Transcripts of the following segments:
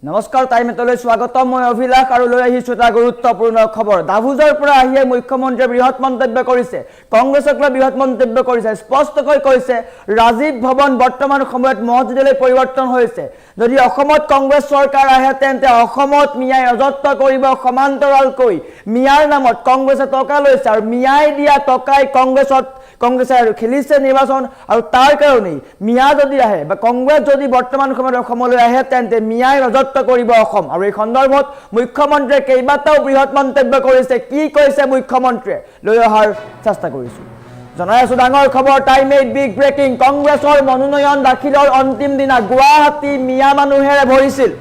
নমস্কাৰ টাইমেটলৈ স্বাগতম মই অভিলাষ আৰু লৈ আহিছো এটা গুৰুত্বপূৰ্ণ খবৰ দাভোজৰ পৰা আহিয়ে মুখ্যমন্ত্ৰীয়ে বৃহৎ মন্তব্য কৰিছে কংগ্ৰেছক লৈ বৃহৎ মন্তব্য কৰিছে স্পষ্টকৈ কৈছে ৰাজীৱ ভৱন বৰ্তমান সময়ত মহজিদলৈ পৰিৱৰ্তন হৈছে যদি অসমত কংগ্ৰেছ চৰকাৰ আহে তেন্তে অসমত মিয়াই ৰাজত্ব কৰিব সমান্তৰালকৈ মিয়াৰ নামত কংগ্ৰেছে টকা লৈছে আৰু মিয়াই দিয়া টকাই কংগ্ৰেছে খেলিছে নিৰ্বাচন আৰু তাৰ কাৰণেই মিয়া যদি আহে বা কংগ্ৰেছ যদি বৰ্তমান সময়ত অসমলৈ আহে তেন্তে মিয়াই ৰাজত্ব কৰিব অসম আৰু এই সন্দৰ্ভত মুখ্যমন্ত্ৰীয়ে কেইবাটাও বৃহৎ মন্তব্য কৰিছে কি কৈছে মুখ্যমন্ত্ৰীয়ে লৈ অহাৰ চেষ্টা কৰিছো জনাই আছো ডাঙৰ খবৰ টাইম 8 বিগ ব্ৰেকিং কংগ্ৰেছৰ মনোনয়ন দাখিলৰ অন্তিম দিনা গুৱাহাটী মিয়া মানুহেৰে ভৰিছিল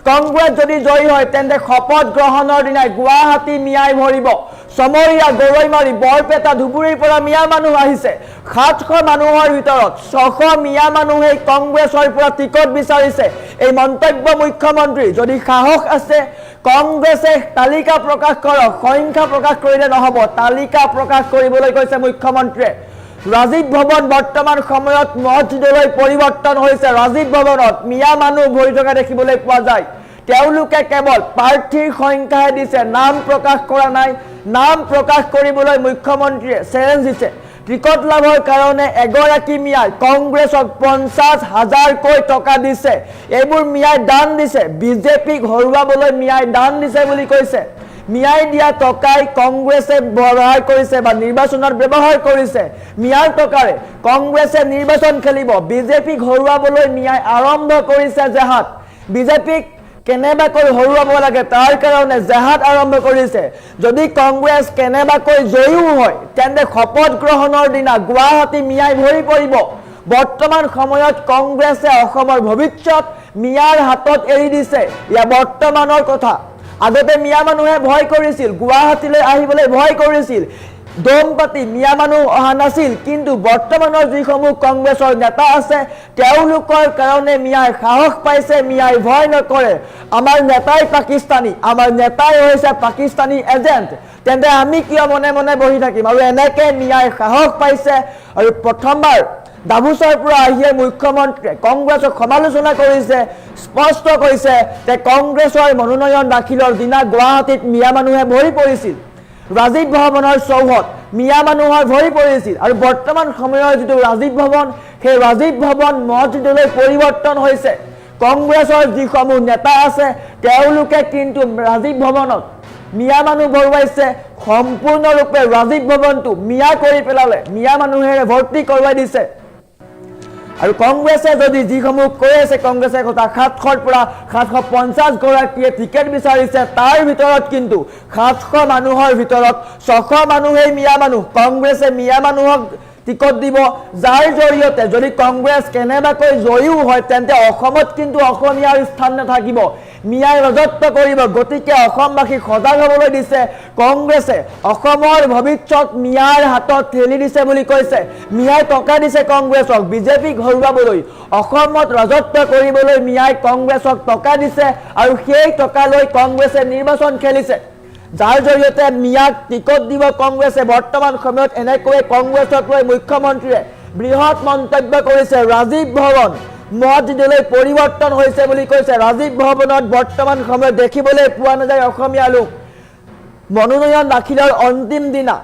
কংগ্ৰেছ যদি জয়ী হয় তেন্তে শপত গ্ৰহণৰ দিনাই গুৱাহাটী মিয়াই ভৰিব সমৰীয়া গৰৈমাৰী বৰপেটা ধুবুৰীৰ পৰা মিয়া মানুহ আহিছে 700 মানুহৰ ভিতৰত 600 মিয়া মানুহে কংগ্ৰেছৰ পৰা টিকট বিচাৰিছে এই মন্তব্য মুখ্যমন্ত্ৰী যদি সাহস আছে কংগ্ৰেছে তালিকা প্ৰকাশ কৰক সংখ্যা প্ৰকাশ কৰিলে নহব তালিকা প্ৰকাশ কৰিবলৈ কৈছে মুখ্যমন্ত্ৰীয়ে ৰাজীৱ ভৱন বৰ্তমান সময়ত মহজিদলৈ পৰিৱৰ্তন হৈছে ৰাজীৱ ভৱনত মিয়া মানুহ ভৰি থকা দেখিবলৈ পোৱা যায় তেওঁলোকে কেৱল প্ৰাৰ্থীৰ সংখ্যাহে দিছে নাম প্ৰকাশ কৰা নাই নাম প্ৰকাশ কৰিবলৈ মুখ্যমন্ত্ৰীয়ে চ্যালেঞ্জ দিছে টিকট লাভৰ কাৰণে এগৰাকী মিয়াই কংগ্ৰেছক 50,000 কৈ টকা দিছে এইবোৰ মিয়াই দান দিছে বিজেপিক হৰুৱাবলৈ মিয়াই দান দিছে বুলি কৈছে মিয়াই দিয়া টকাই কংগ্ৰেছে ব্যৱহাৰ কৰিছে বা নিৰ্বাচনত ব্যৱহাৰ কৰিছে মিয়াৰ টকাৰে কংগ্ৰেছে নিৰ্বাচন খেলিব বিজেপিক হৰুৱাবলৈ মিয়াই আৰম্ভ কৰিছে জেহাদ বিজেপিক কেনেবাকৈ হৰুৱাব লাগে তাৰ কাৰণে জেহাদ আৰম্ভ কৰিছে যদি কংগ্ৰেছ কেনেবাকৈ জয়ী হয় তেন্তে শপত গ্ৰহণৰ দিনা গুৱাহাটী মিয়াই ভৰি পৰিব বৰ্তমান সময়ত কংগ্ৰেছে অসমৰ ভৱিষ্যত মিয়াৰ হাতত এৰি দিছে ইয়া বৰ্তমানৰ কথা আগতে মিয়া মানুহে ভয় কৰিছিল গুৱাহাটীলৈ আহিবলৈ ভয় কৰিছিল দমপাতি মিয়া মানুহ অহা নাছিল কিন্তু বৰ্তমানৰ যিসমূহ কংগ্ৰেছৰ নেতা আছে তেওঁলোকৰ কাৰণে মিয়াই সাহস পাইছে মিয়াই ভয় নকৰে আমাৰ নেতাই পাকিস্তানী আমাৰ নেতাই হৈছে পাকিস্তানী এজেন্ট তেন্তে আমি কিয় মনে মনে বহি থাকিম আৰু এনেকৈ মিয়াই সাহস পাইছে আৰু প্ৰথমবাৰ দাভোজৰ পৰা আহিয়ে মুখ্যমন্ত্ৰীয়ে কংগ্ৰেছক সমালোচনা কৰিছে স্পষ্ট কৈছে যে কংগ্ৰেছৰ মনোনয়ন দাখিলৰ দিনা গুৱাহাটীত মিয়া মানুহে ভৰি পৰিছিল ৰাজীৱ ভৱনৰ চৌহদ মিয়া মানুহৰ ভৰি পৰিছিল আৰু বৰ্তমান সময়ৰ যিটো ৰাজীৱ ভৱন সেই ৰাজীৱ ভৱন মহজিদলৈ পৰিৱৰ্তন হৈছে কংগ্ৰেছৰ যিসমূহ নেতা আছে তেওঁলোকে কিন্তু ৰাজীৱ ভৱনত মিয়া মানুহ ভৰুৱাইছে সম্পূৰ্ণৰূপে ৰাজীৱ ভৱনটো মিয়া কৰি পেলালে মিয়া মানুহেৰে ভৰ্তি কৰোৱাই দিছে আৰু কংগ্ৰেছে যদি যিসমূহ কৈ আছে কংগ্ৰেছে কথা 700 পৰা 750 গৰাকীয়ে টিকেট বিচাৰিছে তাৰ ভিতৰত কিন্তু 700 মানুহৰ ভিতৰত 600 মানুহেই মিয়া মানুহ কংগ্ৰেছে মিয়া মানুহক টিকট দিব যাৰ জৰিয়তে যদি কংগ্ৰেছ কেনেবাকৈ জয়ী হয় তেন্তে অসমত কিন্তু অসমীয়াৰ স্থান নাথাকিব মিয়াই ৰাজত্ব কৰিব গতিকে অসমবাসীক সজাগ হ'বলৈ দিছে কংগ্ৰেছে অসমৰ ভৱিষ্যত মিয়াৰ হাতত ঠেলি দিছে বুলি কৈছে মিয়াই টকা দিছে কংগ্ৰেছক বিজেপিক হৰুৱাবলৈ অসমত ৰাজত্ব কৰিবলৈ মিয়াই কংগ্ৰেছক টকা দিছে আৰু সেই টকা লৈ কংগ্ৰেছে নিৰ্বাচন খেলিছে যাৰ জৰিয়তে মিয়াক টিকট দিব কংগ্ৰেছে বৰ্তমান সময়ত এনেকৈ কংগ্ৰেছক লৈ মুখ্যমন্ত্ৰীয়ে বৃহৎ মন্তব্য কৰিছে ৰাজীৱ ভৱন মহজিদলৈ পৰিৱৰ্তন হৈছে বুলি কৈছে ৰাজীৱ ভৱনত বৰ্তমান সময়ত দেখিবলৈ পোৱা নাযায় অসমীয়া লোক মনোনয়ন দাখিলৰ অন্তিম দিনা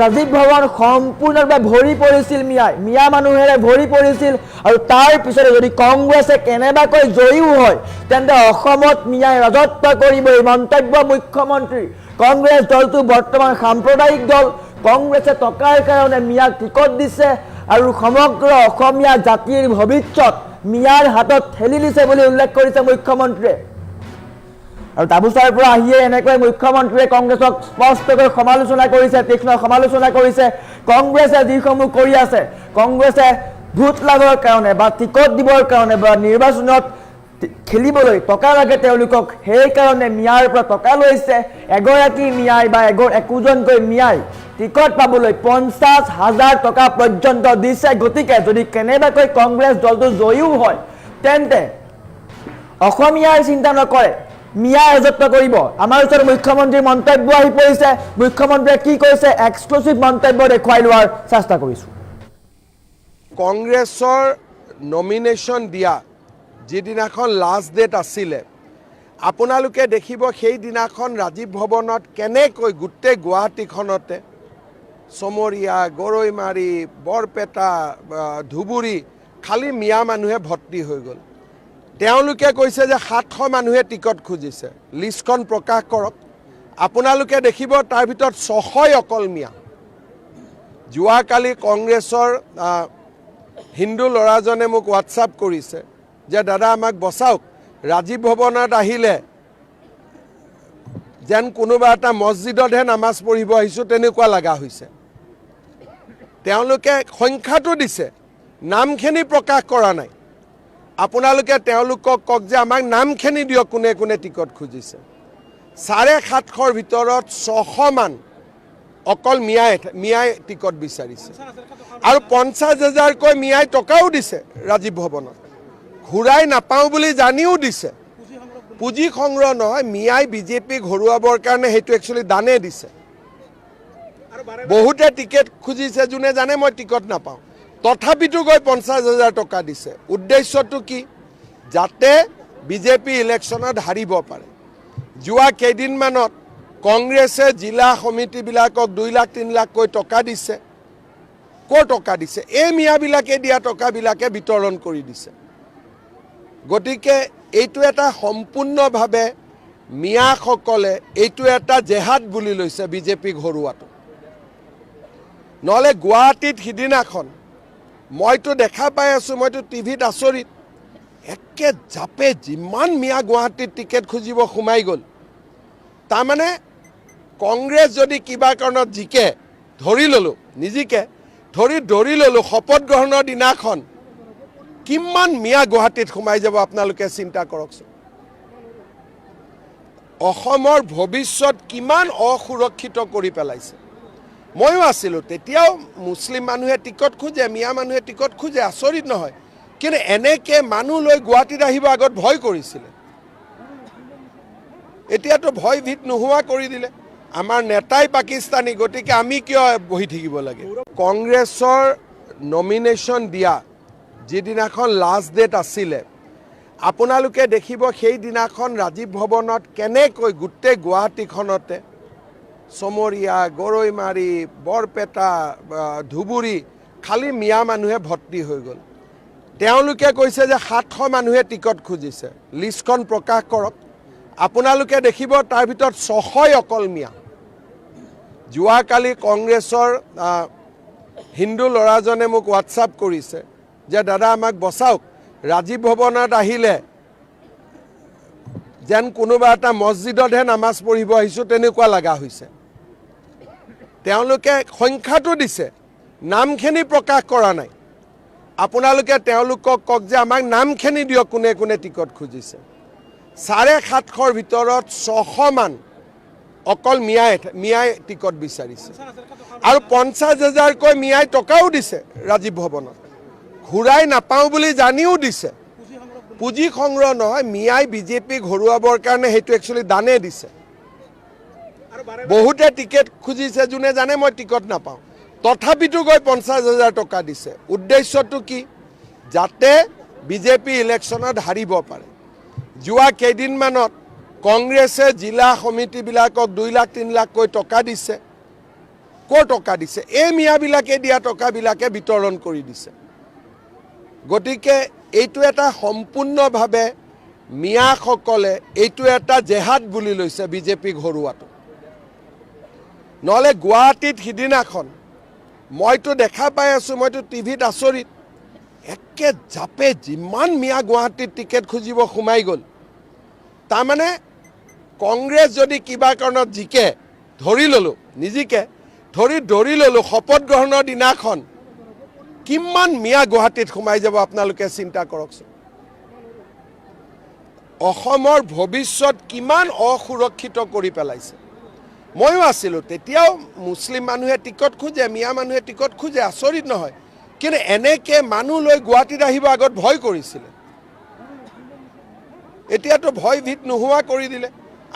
ৰাজীৱ ভৱন সম্পূৰ্ণৰূপে ভৰি পৰিছিল মিয়া মানুহেৰে ভৰি পৰিছিল আৰু তাৰ পিছতে যদি কংগ্ৰেছে কেনেবাকৈ জয়ী হয় তেন্তে অসমত মিয়াই ৰাজত্ব কৰিব এই মন্তব্য মুখ্যমন্ত্ৰী কংগ্ৰেছ দলটো বৰ্তমান সাম্প্ৰদায়িক দল কংগ্ৰেছে টকাৰ কাৰণে মিয়াক টিকট দিছে আৰু সমগ্ৰ অসমীয়া জাতিৰ ভৱিষ্যত মিয়াৰ হাতত ঠেলি দিছে বুলি উল্লেখ কৰিছে মুখ্যমন্ত্ৰীয়ে আৰু দাভোজৰ পৰা আহিয়ে এনেকৈ মুখ্যমন্ত্ৰীয়ে কংগ্ৰেছক স্পষ্টকৈ সমালোচনা কৰিছে তীক্ষ্ণ সমালোচনা কৰিছে কংগ্ৰেছে যিসমূহ কৰি আছে কংগ্ৰেছে ভোট লাভৰ কাৰণে বা টিকট দিবৰ কাৰণে বা নিৰ্বাচনত খেলিবলৈ টকা লাগে তেওঁলোকক সেই কাৰণে মিয়াৰ পৰা টকা লৈছে এগৰাকী মিয়াই বা একোজনকৈ মিয়াই টিকট পাবলৈ 50,000 টকা পৰ্যন্ত দিছে গতিকে যদি কেনেবাকৈ কংগ্ৰেছ দলটো জয়ী হয় তেন্তে অসমীয়াৰ চিন্তা নকৰে মিয়া ৰাজত্ব কৰিব আমাৰ ওচৰত মুখ্যমন্ত্ৰীৰ মন্তব্য আহি পৰিছে মুখ্যমন্ত্ৰীয়ে কি কৈছে এক্সক্লুসিভ মন্তব্য দেখুৱাই লোৱাৰ চেষ্টা কৰিছো কংগ্ৰেছৰ নমিনেশ্যন দিয়া যিদিনাখন লাষ্ট ডেট আছিলে আপোনালোকে দেখিব সেইদিনাখন ৰাজীৱ ভৱনত কেনেকৈ গোটেই গুৱাহাটীখনতে চমৰীয়া, গৰৈমাৰী, বৰপেটা, ধুবুৰী খালি মিয়া মানুহে ভৰ্তি হৈ গ'ল। তেওঁলোকে কৈছে যে 700 মানুহে টিকট খুজিছে, লিষ্টখন প্ৰকাশ কৰক। আপোনালোকে দেখিব তাৰ ভিতৰত 600 অকল মিয়া। যোৱাকালি কংগ্ৰেছৰ হিন্দু ল'ৰাজনে মোক হোৱাটছআপ কৰিছে যে দাদা আমাক বচাওক, ৰাজীৱ ভৱনত আহিলে যেন কোনোবা এটা মছজিদতহে নামাজ পঢ়িব আহিছোঁ তেনেকুৱা লগা হৈছে। তেওঁলোকে সংখ্যাটো দিছে, নামখিনি প্ৰকাশ কৰা নাই। আপোনালোকে তেওঁলোকক কওক যে আমাক নামখিনি দিয়ক, কোনে কোনে টিকট খুজিছে। 750ৰ ভিতৰত 600 মান অকল মিয়াই টিকট বিচাৰিছে আৰু 50,000কৈ মিয়াই টকাও দিছে ৰাজীৱ ভৱনত, ঘূৰাই নাপাওঁ বুলি জানিও দিছে। পুঁজি সংগ্ৰহ নহয়, মিয়াই বিজেপিক হৰুৱাবৰ কাৰণে সেইটো একচুৱেলি দানে দিছে। বহুতে টিকেট খুজিছে, যোনে জানে মই টিকট নাপাওঁ, তথাপিতো গৈ 50,000 টকা দিছে। উদ্দেশ্যটো কি? যাতে বিজেপি ইলেকশ্যনত হাৰিব পাৰে। যোৱা কেইদিনমানত কংগ্ৰেছে জিলা সমিতিবিলাকক 2 লাখ 3 লাখকৈ টকা দিছে। ক'ৰ টকা দিছে? এই মিয়াবিলাকে দিয়া টকাবিলাকে বিতৰণ কৰি দিছে। গতিকে এইটো এটা সম্পূৰ্ণভাৱে মিয়াসকলে এইটো এটা জেহাদ বুলি লৈছে বিজেপিক হৰুৱাটো। নহ'লে গুৱাহাটীত সিদিনাখন মইতো দেখা পাই আছোঁ, মইতো টিভিত আচৰিত, একে জাপে যিমান মিয়া গুৱাহাটীত টিকেট খুজিব সোমাই গ'ল। তাৰমানে কংগ্ৰেছ যদি কিবা কাৰণত জিকে, ধৰি ল'লোঁ, নিজিকে ধৰি ল'লোঁ, শপত গ্ৰহণৰ দিনাখন কিমান মিয়া গুৱাহাটীত সোমাই যাব আপোনালোকে চিন্তা কৰকচোন। অসমৰ ভৱিষ্যত কিমান অসুৰক্ষিত কৰি পেলাইছে। ময়ো আছিলোঁ, তেতিয়াও মুছলিম মানুহে টিকট খোজে, মিয়া মানুহে টিকট খোজে, আচৰিত নহয়। কিন্তু এনেকৈ মানুহ লৈ গুৱাহাটীত আহিব আগত ভয় কৰিছিলে, এতিয়াতো ভয় ভীত নোহোৱা কৰি দিলে। আমাৰ নেতাই পাকিস্তানী, গতিকে আমি কিয় বহি থাকিব লাগে? কংগ্ৰেছৰ নমিনেশ্যন দিয়া যিদিনাখন লাষ্ট ডেট আছিলে, আপোনালোকে দেখিব সেইদিনাখন ৰাজীৱ ভৱনত কেনেকৈ গোটেই গুৱাহাটীখনতে চমৰীয়া, গৰৈমাৰী, বৰপেটা, ধুবুৰী খালি মিয়া মানুহে ভৰ্তি হৈ গ'ল। তেওঁলোকে কৈছে যে 700 মানুহে টিকট খুজিছে, লিষ্টখন প্ৰকাশ কৰক। আপোনালোকে দেখিব তাৰ ভিতৰত 600 অকল মিয়া। যোৱাকালি কংগ্ৰেছৰ হিন্দু ল'ৰাজনে মোক হোৱাটছআপ কৰিছে যে দাদা আমাক বচাওক, ৰাজীৱ ভৱনত আহিলে যেন কোনোবা এটা মছজিদতহে নামাজ পঢ়িব আহিছোঁ তেনেকুৱা লগা হৈছে। তেওঁলোকে সংখ্যাটো দিছে, নামখিনি প্ৰকাশ কৰা নাই। আপোনালোকে তেওঁলোকক কওক যে আমাক নামখিনি দিয়ক, কোনে কোনে টিকট খুজিছে। 750ৰ ভিতৰত 600 মান অকল মিয়াই টিকট বিচাৰিছে আৰু 50,000কৈ মিয়াই টকাও দিছে ৰাজীৱ ভৱনত, ঘূৰাই নাপাওঁ বুলি জানিও দিছে। পুঁজি সংগ্ৰহ নহয়, মিয়াই বিজেপিক হৰুৱাবৰ কাৰণে সেইটো একচুৱেলি দানে দিছে। বহুতে টিকেট খুজিছে, যোনে জানে মই টিকট নাপাওঁ, তথাপিতো গৈ 50,000 টকা দিছে। উদ্দেশ্যটো কি? যাতে বিজেপি ইলেকশ্যনত হাৰিব পাৰে। যোৱা কেইদিনমানত কংগ্ৰেছে জিলা সমিতিবিলাকক 2 লাখ 3 লাখকৈ টকা দিছে। ক'ৰ টকা দিছে? এই মিয়াবিলাকে দিয়া টকাবিলাকে বিতৰণ কৰি দিছে। গতিকে এইটো এটা সম্পূৰ্ণভাৱে মিয়াসকলে এইটো এটা জেহাদ বুলি লৈছে বিজেপিক হৰুৱাটো। নহ'লে গুৱাহাটীত সিদিনাখন মইতো দেখা পাই আছোঁ, মইতো টিভিত আচৰিত, একে জাপে যিমান মিয়া গুৱাহাটীত টিকেট খুজিব সোমাই গ'ল। তাৰমানে কংগ্ৰেছ যদি কিবা কাৰণত জিকে, ধৰি ল'লোঁ, নিজিকে ধৰি ল'লোঁ, শপত গ্ৰহণৰ দিনাখন কিমান মিয়া গুৱাহাটীত সোমাই যাব আপোনালোকে চিন্তা কৰকচোন। অসমৰ ভৱিষ্যত কিমান অসুৰক্ষিত কৰি পেলাইছে। ময়ো আছিলোঁ, তেতিয়াও মুছলিম মানুহে টিকট খোজে, মিয়া মানুহে টিকট খোজে, আচৰিত নহয়। কিন্তু এনেকৈ মানুহ লৈ গুৱাহাটীত আহিব আগত ভয় কৰিছিলে, এতিয়াতো ভয় ভীত নোহোৱা কৰি দিলে।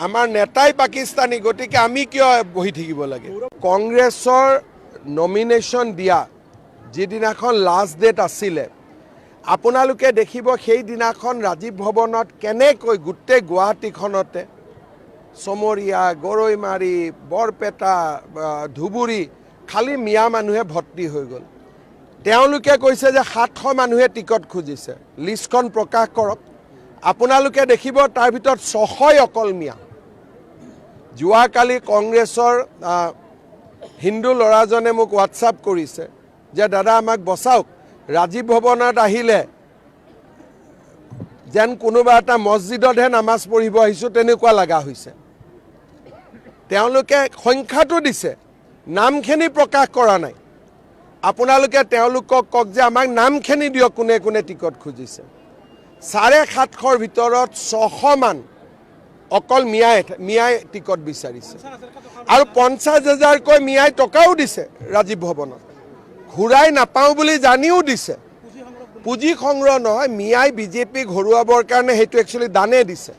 আমাৰ নেতাই পাকিস্তানী, গতিকে আমি কিয় বহি থাকিব লাগে? কংগ্ৰেছৰ নমিনেশ্যন দিয়া যিদিনাখন লাষ্ট ডেট আছিলে, আপোনালোকে দেখিব সেইদিনাখন ৰাজীৱ ভৱনত কেনেকৈ গোটেই গুৱাহাটীখনতে চমৰীয়া, গৰৈমাৰী, বৰপেটা, ধুবুৰী খালি মিয়া মানুহে ভৰ্তি হৈ গ'ল। তেওঁলোকে কৈছে যে 700 মানুহে টিকট খুজিছে, লিষ্টখন প্ৰকাশ কৰক। আপোনালোকে দেখিব তাৰ ভিতৰত 600 অকল মিয়া। যোৱাকালি কংগ্ৰেছৰ হিন্দু ল'ৰাজনে মোক হোৱাটছআপ কৰিছে যে দাদা আমাক বচাওক, ৰাজীৱ ভৱনত আহিলে যেন কোনোবা এটা মছজিদতহে নামাজ পঢ়িব আহিছোঁ তেনেকুৱা লগা হৈছে। তেওঁলোকে সংখ্যাটো দিছে, নামখিনি প্ৰকাশ কৰা নাই। আপোনালোকে তেওঁলোকক কওক যে আমাক নামখিনি দিয়ক, কোনে কোনে টিকট খুজিছে। 750ৰ ভিতৰত 600 মান অকল মিয়াই টিকট বিচাৰিছে আৰু 50,000কৈ মিয়াই টকাও দিছে ৰাজীৱ ভৱনত। ঘূৰাই নাপাওঁ বুলি জানিও দিছে। পুঁজি সংগ্ৰহ নহয়, মিয়াই বিজেপিক হৰুৱাবৰ কাৰণে সেইটো একচুৱেলি দানে দিছে।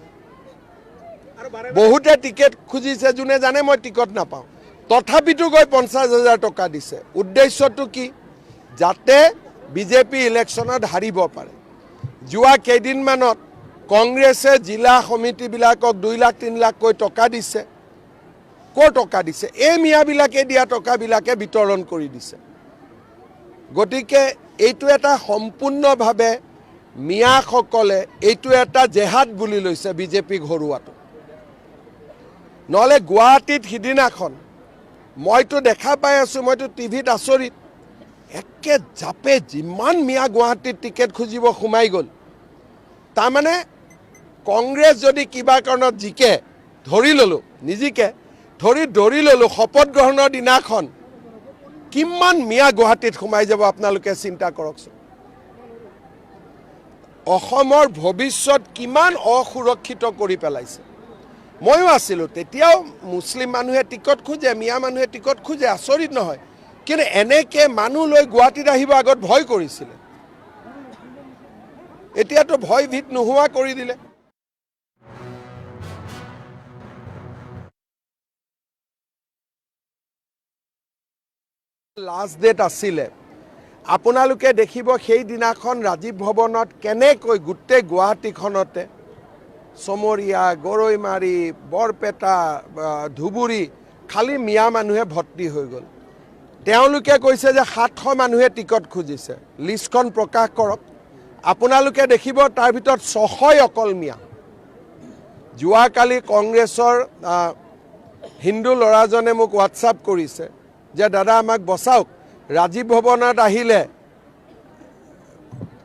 বহুতে টিকেট খুজিছে, যোনে জানে মই টিকট নাপাওঁ, তথাপিতো গৈ 50,000 টকা দিছে। উদ্দেশ্যটো কি? যাতে বিজেপি ইলেকশ্যনত হাৰিব পাৰে। যোৱা কেইদিনমানত কংগ্ৰেছে জিলা সমিতিবিলাকক 2 লাখ 3 লাখকৈ টকা দিছে। ক'ৰ টকা দিছে? এই মিয়াবিলাকে দিয়া টকাবিলাকে বিতৰণ কৰি দিছে। গতিকে এইটো এটা সম্পূৰ্ণভাৱে মিয়াসকলে এইটো এটা জেহাদ বুলি লৈছে বিজেপিক হৰুৱাটো। নহ'লে গুৱাহাটীত সিদিনাখন মইতো দেখা পাই আছোঁ, মইতো টিভিত আচৰিত, একে জাপে যিমান মিয়া গুৱাহাটীত টিকেট খুজিব সোমাই গ'ল। তাৰমানে কংগ্ৰেছ যদি কিবা কাৰণত জিকে, ধৰি ল'লোঁ, নিজিকে ধৰি ল'লোঁ, শপত গ্ৰহণৰ দিনাখন কিমান মিয়া গুৱাহাটীত সোমাই যাব আপোনালোকে চিন্তা কৰকচোন। অসমৰ ভৱিষ্যত কিমান অসুৰক্ষিত কৰি পেলাইছে। ময়ো আছিলোঁ, তেতিয়াও মুছলিম মানুহে টিকট খোজে, মিয়া মানুহে টিকট খোজে, আচৰিত নহয়। কিন্তু এনেকৈ মানুহ লৈ গুৱাহাটীত আহিব আগত ভয় কৰিছিলে, এতিয়াতো ভয় ভীত নোহোৱা কৰি দিলে। লাষ্ট ডেট আছিলে, আপোনালোকে দেখিব সেইদিনাখন ৰাজীৱ ভৱনত কেনেকৈ গোটেই গুৱাহাটীখনতে চমৰীয়া, গৰৈমাৰী, বৰপেটা, ধুবুৰী খালি মিয়া মানুহে ভৰ্তি হৈ গ'ল। তেওঁলোকে কৈছে যে 700 মানুহে টিকট খুজিছে, লিষ্টখন প্ৰকাশ কৰক। আপোনালোকে দেখিব তাৰ ভিতৰত 600 অকল মিয়া। যোৱাকালি কংগ্ৰেছৰ হিন্দু ল'ৰাজনে মোক হোৱাটছআপ কৰিছে যে দাদা আমাক বচাওক, ৰাজীৱ ভৱনত আহিলে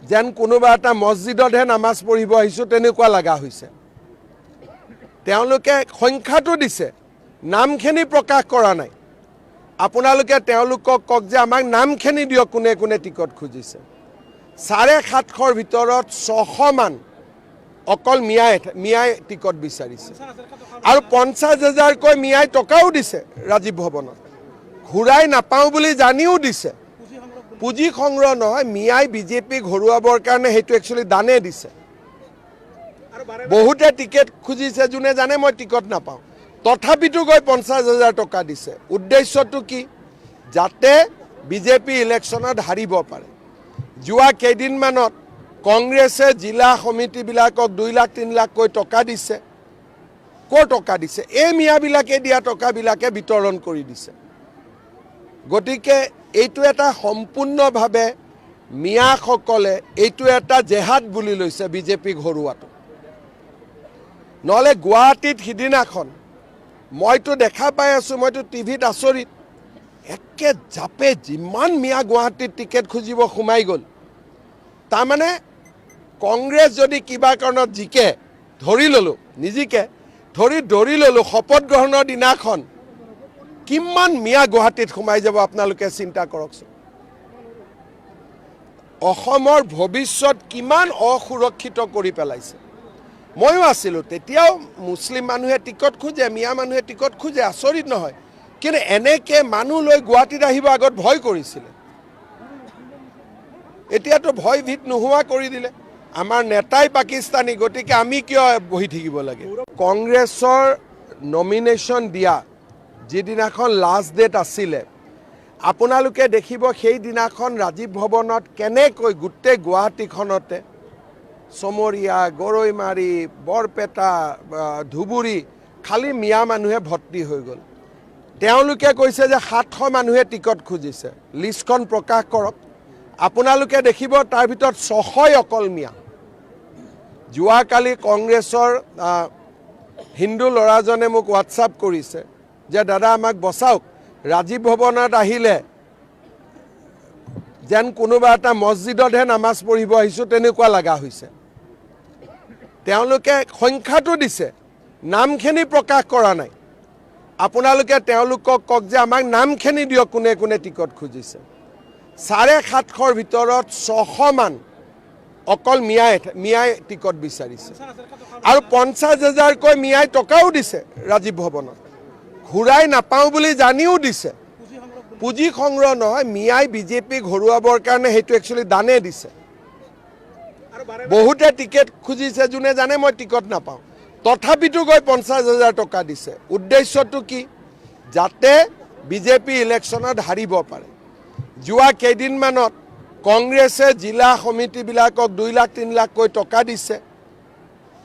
যেন কোনোবা এটা মছজিদতহে নামাজ পঢ়িব আহিছোঁ তেনেকুৱা লগা হৈছে। তেওঁলোকে সংখ্যাটো দিছে, নামখিনি প্ৰকাশ কৰা নাই। আপোনালোকে তেওঁলোকক কওক যে আমাক নামখিনি দিয়ক, কোনে কোনে টিকট খুজিছে। 750ৰ ভিতৰত 600 মান অকল মিয়াই টিকট বিচাৰিছে আৰু 50,000কৈ মিয়াই টকাও দিছে ৰাজীৱ ভৱনত। ঘূৰাই নাপাওঁ বুলি জানিও দিছে। পুঁজি সংগ্ৰহ নহয়, মিয়াই বিজেপিক হৰুৱাবৰ কাৰণে সেইটো একচুৱেলি দানে দিছে। বহুতে টিকেট খুজিছে, যোনে জানে মই টিকট নাপাওঁ, তথাপিতো গৈ 50,000 টকা দিছে। উদ্দেশ্যটো কি? যাতে বিজেপি ইলেকশ্যনত হাৰিব পাৰে। যোৱা কেইদিনমানত কংগ্ৰেছে জিলা সমিতিবিলাকক 2 লাখ 3 লাখকৈ টকা দিছে। ক'ৰ টকা দিছে? এই মিয়াবিলাকে দিয়া টকাবিলাকে বিতৰণ কৰি দিছে। গতিকে এইটো এটা সম্পূৰ্ণভাৱে মিয়াসকলে এইটো এটা জেহাদ বুলি লৈছে বিজেপিক হৰুৱাটো। নহ'লে গুৱাহাটীত সিদিনাখন মইতো দেখা পাই আছোঁ, মইতো টিভিত আচৰিত, একে জাপে যিমান মিয়া গুৱাহাটীত টিকেট খুজিব সোমাই গ'ল। তাৰমানে কংগ্ৰেছ যদি কিবা কাৰণত জিকে, ধৰি ল'লোঁ, নিজিকে ধৰি ল'লোঁ, শপত গ্ৰহণৰ দিনাখন কিমান মিয়া গুৱাহাটীত সোমাই যাব আপোনালোকে চিন্তা কৰকচোন। অসমৰ ভৱিষ্যত কিমান অসুৰক্ষিত কৰি পেলাইছে। ময়ো আছিলোঁ, তেতিয়াও মুছলিম মানুহে টিকট খোজে, মিয়া মানুহে টিকট খোজে, আচৰিত নহয়। কিন্তু এনেকৈ মানুহ লৈ গুৱাহাটীত আহিব আগত ভয় কৰিছিলে, এতিয়াতো ভয় ভীত নোহোৱা কৰি দিলে। আমাৰ নেতাই পাকিস্তানী, গতিকে আমি কিয় বহি থাকিব লাগে। কংগ্ৰেছৰ নমিনেশ্যন দিয়া যিদিনাখন লাষ্ট ডেট আছিলে, আপোনালোকে দেখিব সেইদিনাখন ৰাজীৱ ভৱনত কেনেকৈ গোটেই গুৱাহাটীখনতে চমৰীয়া, গৰৈমাৰী, বৰপেটা, ধুবুৰী খালি মিয়া মানুহে ভৰ্তি হৈ গ'ল। তেওঁলোকে কৈছে যে 700 মানুহে টিকট খুজিছে, লিষ্টখন প্ৰকাশ কৰক। আপোনালোকে দেখিব তাৰ ভিতৰত 600 অকল মিয়া। যোৱাকালি কংগ্ৰেছৰ হিন্দু ল'ৰাজনে মোক হোৱাটছআপ কৰিছে যে দাদা আমাক বচাওক, ৰাজীৱ ভৱনত আহিলে যেন কোনোবা এটা মছজিদতহে নামাজ পঢ়িব আহিছোঁ তেনেকুৱা লগা হৈছে। তেওঁলোকে সংখ্যাটো দিছে, নামখিনি প্ৰকাশ কৰা নাই। আপোনালোকে তেওঁলোকক কওক যে আমাক নামখিনি দিয়ক, কোনে কোনে টিকট খুজিছে। 750ৰ ভিতৰত 600 মান অকল মিয়াই টিকট বিচাৰিছে আৰু 50,000কৈ মিয়াই টকাও দিছে ৰাজীৱ ভৱনত, ঘূৰাই নাপাওঁ বুলি জানিও দিছে। পুঁজি সংগ্ৰহ নহয়, মিয়াই বিজেপিক হৰুৱাবৰ কাৰণে সেইটো একচুৱেলি দানে দিছে। বহুতে টিকেট খুজিছে যোনে জানে মই টিকট নাপাওঁ, তথাপিতো গৈ 50,000 টকা দিছে। উদ্দেশ্যটো কি? যাতে বিজেপি ইলেকশ্যনত হাৰিব পাৰে। যোৱা কেইদিনমানত কংগ্ৰেছে জিলা সমিতিবিলাকক 2 লাখ 3 লাখকৈ টকা দিছে।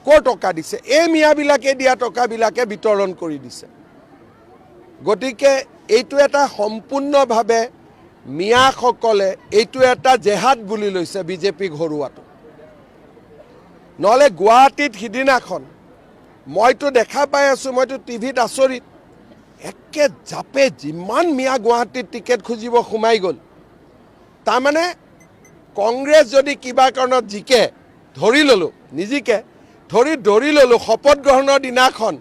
ক'ৰ টকা দিছে? এই মিয়াবিলাকে দিয়া টকাবিলাকে বিতৰণ কৰি দিছে। গতিকে এইটো এটা সম্পূৰ্ণভাৱে মিয়াসকলে এইটো এটা জেহাদ বুলি লৈছে বিজেপিক হৰুৱাটো। নহ'লে গুৱাহাটীত সিদিনাখন মইতো দেখা পাই আছোঁ, মইতো টিভিত আচৰিত, একে জাপে যিমান মিয়া গুৱাহাটীত টিকেট খুজিব সোমাই গ'ল। তাৰমানে কংগ্ৰেছ যদি কিবা কাৰণত জিকে, ধৰি ল'লোঁ, নিজিকে ধৰি ল'লোঁ, শপত গ্ৰহণৰ দিনাখন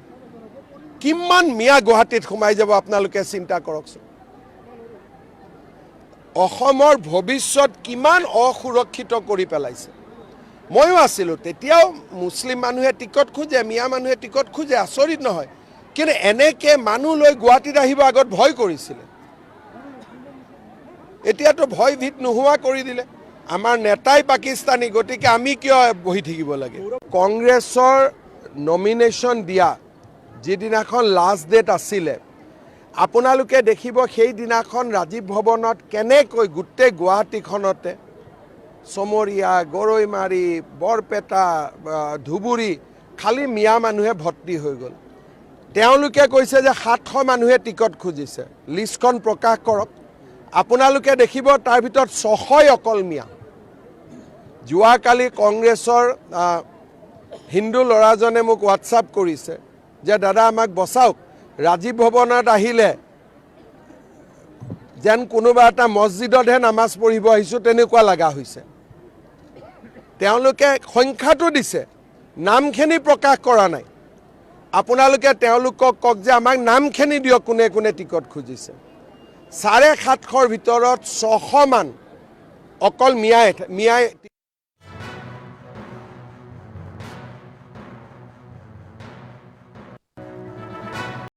কিমান মিয়া গুৱাহাটীত সোমাই যাব আপোনালোকে চিন্তা কৰকচোন। অসমৰ ভৱিষ্যত কিমান অসুৰক্ষিত কৰি পেলাইছে। ময়ো আছিলোঁ, তেতিয়াও মুছলিম মানুহে টিকট খোজে, মিয়া মানুহে টিকট খোজে, আচৰিত নহয়। কিন্তু এনেকৈ মানুহ লৈ গুৱাহাটীত আহিব আগত ভয় কৰিছিলে, এতিয়াতো ভয় ভীত নোহোৱা কৰি দিলে। আমাৰ নেতাই পাকিস্তানী, গতিকে আমি কিয় বহি থাকিব লাগে? কংগ্ৰেছৰ নমিনেশ্যন দিয়া যিদিনাখন লাষ্ট ডেট আছিলে, আপোনালোকে দেখিব সেইদিনাখন ৰাজীৱ ভৱনত কেনেকৈ গোটেই গুৱাহাটীখনতে চমৰীয়া, গৰৈমাৰী, বৰপেটা, ধুবুৰী খালি মিয়া মানুহে ভৰ্তি হৈ গ'ল। তেওঁলোকে কৈছে যে 700 মানুহে টিকট খুজিছে, লিষ্টখন প্ৰকাশ কৰক। আপোনালোকে দেখিব তাৰ ভিতৰত 600 অকল মিয়া। যোৱাকালি কংগ্ৰেছৰ হিন্দু ল'ৰাজনে মোক হোৱাটছআপ কৰিছে যে দাদা আমাক বচাওক, ৰাজীৱ ভৱনত আহিলে যেন কোনোবা এটা মছজিদতহে নামাজ পঢ়িব আহিছোঁ তেনেকুৱা লগা হৈছে। তেওঁলোকে সংখ্যাটো দিছে, নামখিনি প্ৰকাশ কৰা নাই। আপোনালোকে তেওঁলোকক কওক যে আমাক নামখিনি দিয়ক, কোনে কোনে টিকট খুজিছে। 750ৰ ভিতৰত 600 মান অকল মিয়াই